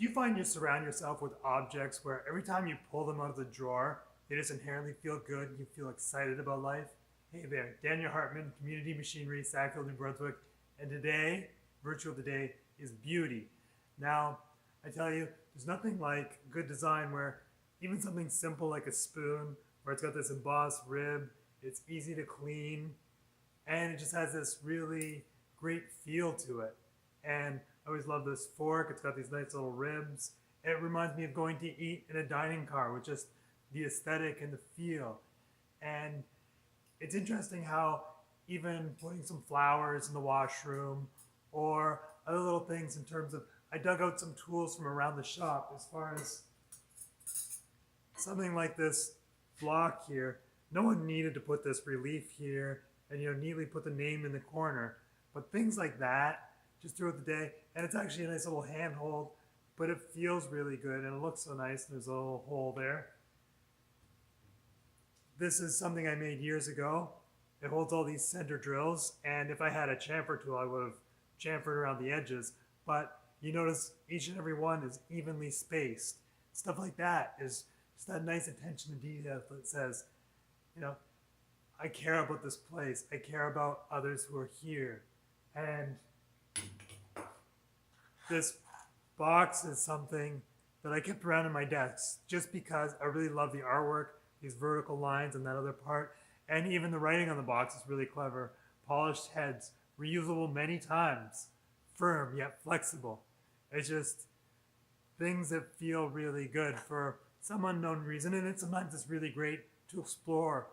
Do you find you surround yourself with objects where every time you pull them out of the drawer, they just inherently feel good and you feel excited about life? Hey there, Daniel Hartman, Community Machinery, Sackville, New Brunswick, and today, virtue of the day, is beauty. Now, I tell you, there's nothing like good design where even something simple like a spoon, where it's got this embossed rib, it's easy to clean, and it just has this really great feel to it. And I always love this fork. It's got these nice little ribs. It reminds me of going to eat in a dining car with just the aesthetic and the feel. And it's interesting how even putting some flowers in the washroom or other little things in terms of I dug out some tools from around the shop as far as something like this block here. No one needed to put this relief here and neatly put the name in the corner. But things like that, just throughout the day, and it's actually a nice little handhold, but it feels really good and it looks so nice. There's a little hole there. This is something I made years ago. It holds all these center drills, and if I had a chamfer tool, I would have chamfered around the edges. But you notice each and every one is evenly spaced. Stuff like that is just that nice attention to detail that says, you know, I care about this place. I care about others who are here. And this box is something that I kept around in my desk just because I really love the artwork, these vertical lines and that other part. And even the writing on the box is really clever. Polished heads, reusable many times, firm yet flexible. It's just things that feel really good for some unknown reason. And sometimes it's really great to explore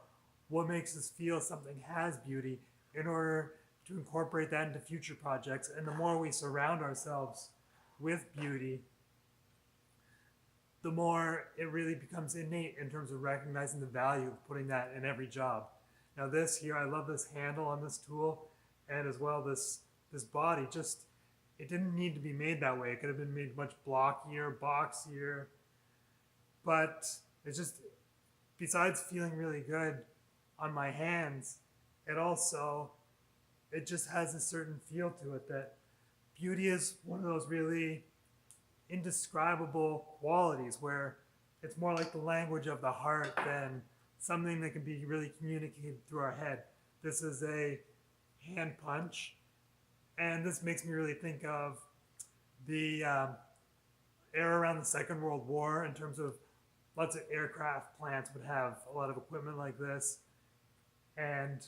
what makes us feel something has beauty in order to incorporate that into future projects. And the more we surround ourselves with beauty, the more it really becomes innate in terms of recognizing the value of putting that in every job. Now this here, I love this handle on this tool, and as well this body. Just it didn't need to be made that way. It could have been made much blockier, boxier, but it's just, besides feeling really good on my hands, it just has a certain feel to it that beauty is one of those really indescribable qualities where it's more like the language of the heart than something that can be really communicated through our head. This is a hand punch, and this makes me really think of the era around the Second World War in terms of lots of aircraft plants would have a lot of equipment like this, and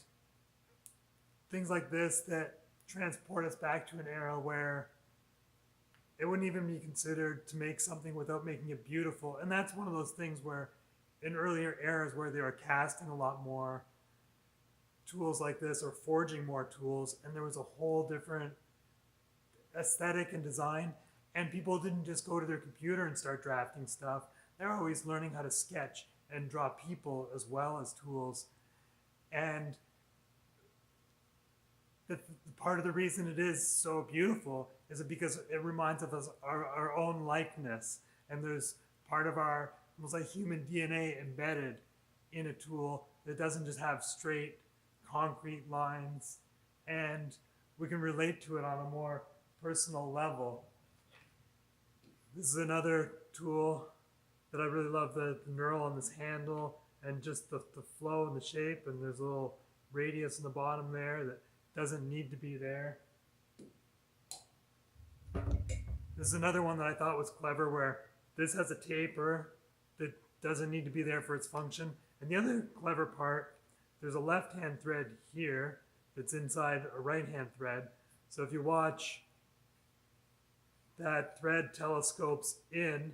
things like this that transport us back to an era where it wouldn't even be considered to make something without making it beautiful. And that's one of those things where in earlier eras where they were casting a lot more tools like this or forging more tools, and there was a whole different aesthetic and design, and people didn't just go to their computer and start drafting stuff. They're always learning how to sketch and draw people as well as tools. And the part of the reason it is so beautiful is because it reminds of us our own likeness, and there's part of our almost like human DNA embedded in a tool that doesn't just have straight concrete lines, and we can relate to it on a more personal level. This is another tool that I really love, the knurl on this handle and just the flow and the shape, and there's a little radius in the bottom there that doesn't need to be there. This is another one that I thought was clever where this has a taper that doesn't need to be there for its function. And the other clever part, there's a left-hand thread here that's inside a right-hand thread. So if you watch, that thread telescopes in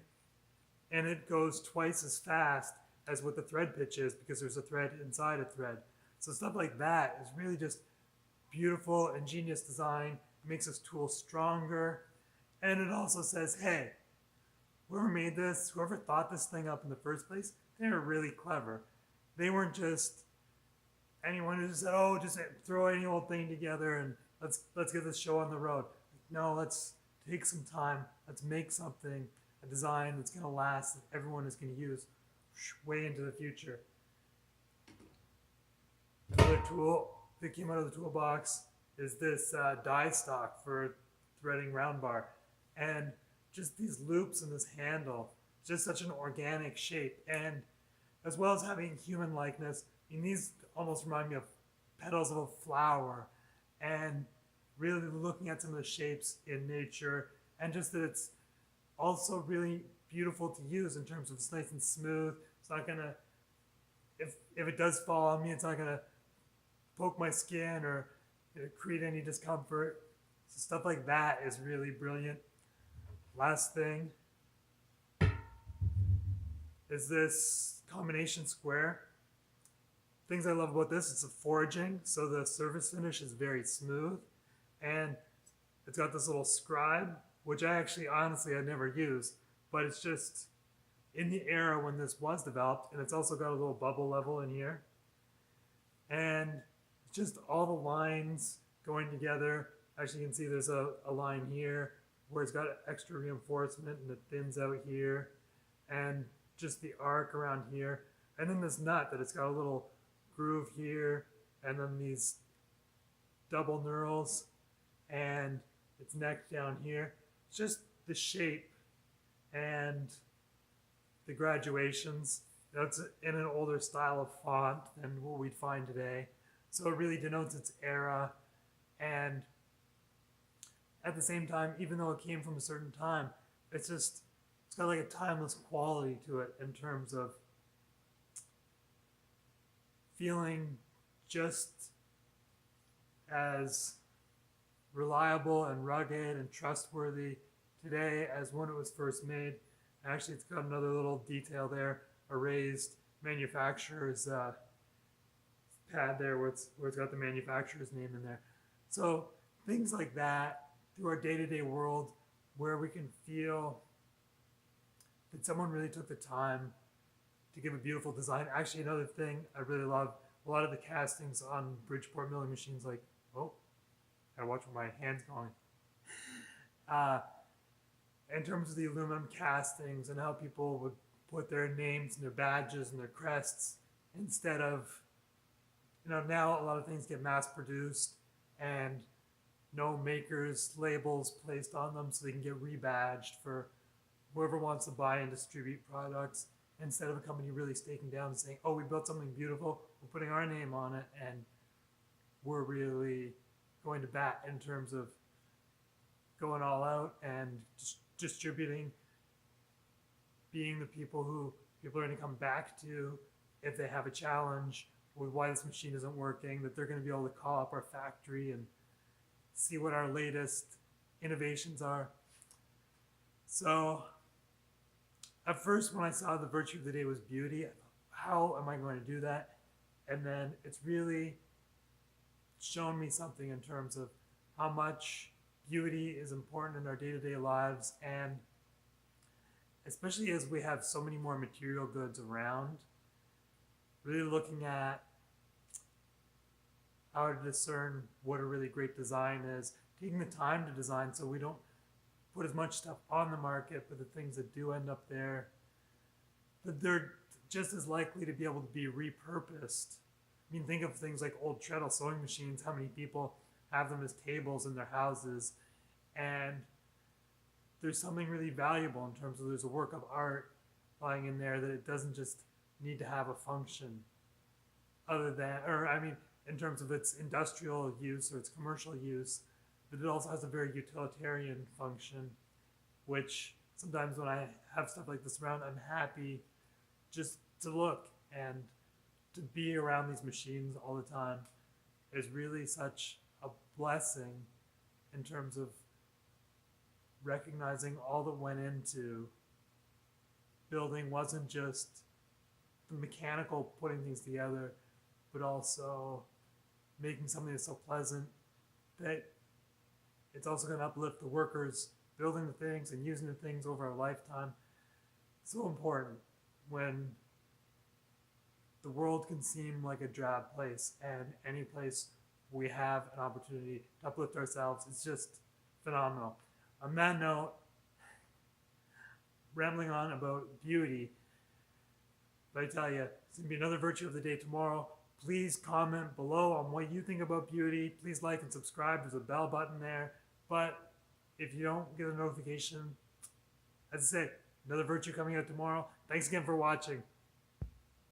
and it goes twice as fast as what the thread pitch is because there's a thread inside a thread. So stuff like that is really just beautiful, ingenious design. It makes this tool stronger. And it also says, hey, whoever made this, whoever thought this thing up in the first place, they were really clever. They weren't just anyone who just said, oh, just throw any old thing together and let's get this show on the road. No, let's take some time. Let's make something, a design that's going to last, that everyone is going to use way into the future. Another tool that came out of the toolbox is this die stock for threading round bar. And just these loops in this handle, just such an organic shape. And as well as having human likeness, I mean, these almost remind me of petals of a flower, and really looking at some of the shapes in nature, and just that it's also really beautiful to use in terms of it's nice and smooth. It's not gonna, if it does fall on me, it's not gonna poke my skin or create any discomfort. So stuff like that is really brilliant. Last thing is this combination square. Things I love about this, it's a forging, so the surface finish is very smooth, and it's got this little scribe, which I actually honestly had never used, but it's just in the era when this was developed, and it's also got a little bubble level in here, and just all the lines going together. Actually, you can see there's a line here where it's got extra reinforcement and it thins out here, and just the arc around here, and then this nut that it's got a little groove here, and then these double knurls, and its neck down here. It's just the shape and the graduations. That's in an older style of font than what we'd find today. So it really denotes its era, and at the same time, even though it came from a certain time, it's got like a timeless quality to it in terms of feeling just as reliable and rugged and trustworthy today as when it was first made. Actually, it's got another little detail there, a raised manufacturer's pad there where it's got the manufacturer's name in there. So things like that through our day-to-day world, where we can feel that someone really took the time to give a beautiful design. Actually, another thing I really love, a lot of the castings on Bridgeport milling machines, like, oh, gotta watch where my hand's going. In terms of the aluminum castings and how people would put their names and their badges and their crests instead of, now a lot of things get mass produced and no makers labels placed on them so they can get rebadged for whoever wants to buy and distribute products, instead of a company really staking down and saying, oh, we built something beautiful, we're putting our name on it, and we're really going to bat in terms of going all out and just distributing, being the people who people are going to come back to if they have a challenge with why this machine isn't working, that they're going to be able to call up our factory and see what our latest innovations are. So at first, when I saw the virtue of the day was beauty, I thought, how am I going to do that? And then it's really shown me something in terms of how much beauty is important in our day-to-day lives, and especially as we have so many more material goods around, really looking at how to discern what a really great design is, taking the time to design so we don't put as much stuff on the market, but the things that do end up there, that they're just as likely to be able to be repurposed. I mean, think of things like old treadle sewing machines, how many people have them as tables in their houses, and there's something really valuable in terms of there's a work of art lying in there, that it doesn't just need to have a function other than, or I mean, in terms of its industrial use or its commercial use, but it also has a very utilitarian function, which sometimes when I have stuff like this around, I'm happy just to look, and to be around these machines all the time is really such a blessing in terms of recognizing all that went into building wasn't just the mechanical putting things together, but also making something that's so pleasant that it's also going to uplift the workers building the things and using the things over a lifetime. So important when the world can seem like a drab place, and any place we have an opportunity to uplift ourselves, it's just phenomenal. On that note, rambling on about beauty, but I tell you, it's going to be another virtue of the day tomorrow. Please comment below on what you think about beauty. Please like and subscribe. There's a bell button there. But if you don't get a notification, as I say, another virtue coming out tomorrow. Thanks again for watching.